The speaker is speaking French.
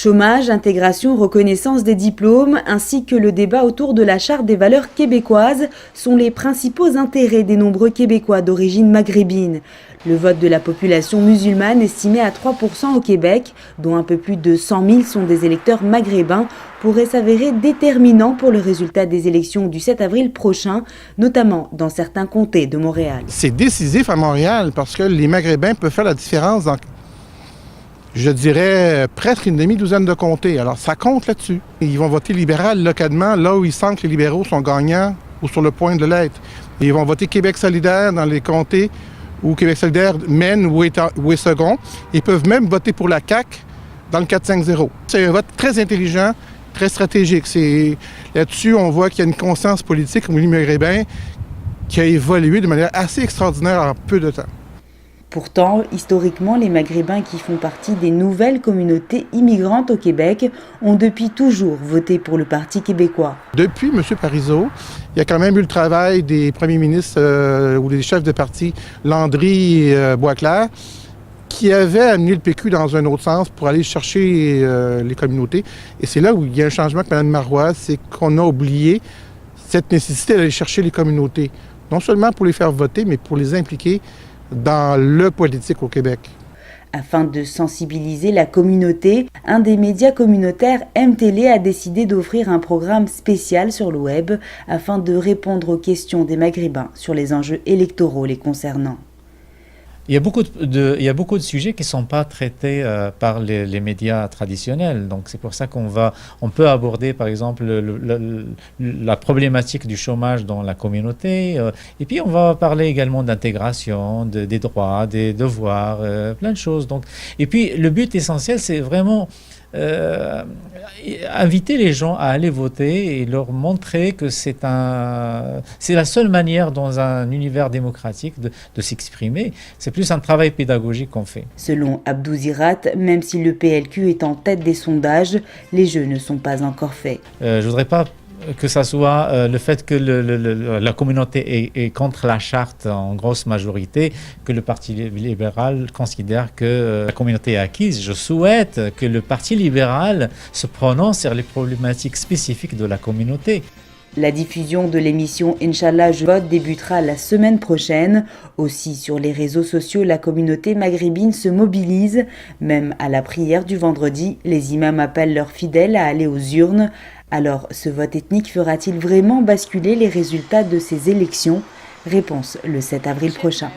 Chômage, intégration, reconnaissance des diplômes, ainsi que le débat autour de la charte des valeurs québécoises sont les principaux intérêts des nombreux Québécois d'origine maghrébine. Le vote de la population musulmane estimé à 3% au Québec, dont un peu plus de 100 000 sont des électeurs maghrébins, pourrait s'avérer déterminant pour le résultat des élections du 7 avril prochain, notamment dans certains comtés de Montréal. C'est décisif à Montréal parce que les Maghrébins peuvent faire la différence dans, je dirais, presque une demi-douzaine de comtés. Alors ça compte là-dessus. Ils vont voter libéral localement, là où ils sentent que les libéraux sont gagnants ou sur le point de l'être. Et ils vont voter Québec solidaire dans les comtés où Québec solidaire mène ou est second. Ils peuvent même voter pour la CAQ dans le 4-5-0. C'est un vote très intelligent, très stratégique. Là-dessus, on voit qu'il y a une conscience politique au milieu maghrébin qui a évolué de manière assez extraordinaire en peu de temps. Pourtant, historiquement, les Maghrébins qui font partie des nouvelles communautés immigrantes au Québec ont depuis toujours voté pour le Parti québécois. Depuis M. Parizeau, il y a quand même eu le travail des premiers ministres ou des chefs de parti, Landry et Boisclair, qui avaient amené le PQ dans un autre sens pour aller chercher les communautés. Et c'est là où il y a un changement avec Mme Marois, c'est qu'on a oublié cette nécessité d'aller chercher les communautés. Non seulement pour les faire voter, mais pour les impliquer dans le politique au Québec. Afin de sensibiliser la communauté, un des médias communautaires MTélé a décidé d'offrir un programme spécial sur le web afin de répondre aux questions des Maghrébins sur les enjeux électoraux les concernant. Il y a beaucoup de sujets qui ne sont pas traités par les médias traditionnels. Donc c'est pour ça on peut aborder par exemple la problématique du chômage dans la communauté. Et puis on va parler également d'intégration, des droits, des devoirs, plein de choses. Donc, et puis le but essentiel, c'est vraiment inviter les gens à aller voter et leur montrer que c'est la seule manière dans un univers démocratique de s'exprimer. C'est plus un travail pédagogique qu'on fait. Selon Abdou Zirat, même si le PLQ est en tête des sondages, les jeux ne sont pas encore faits. Je voudrais pas que ça soit le fait que la communauté est contre la charte en grosse majorité, que le Parti libéral considère que la communauté est acquise. Je souhaite que le Parti libéral se prononce sur les problématiques spécifiques de la communauté. La diffusion de l'émission Inch'Allah Je vote débutera la semaine prochaine. Aussi sur les réseaux sociaux, la communauté maghrébine se mobilise. Même à la prière du vendredi, les imams appellent leurs fidèles à aller aux urnes. Alors, ce vote ethnique fera-t-il vraiment basculer les résultats de ces élections ? Réponse le 7 avril prochain.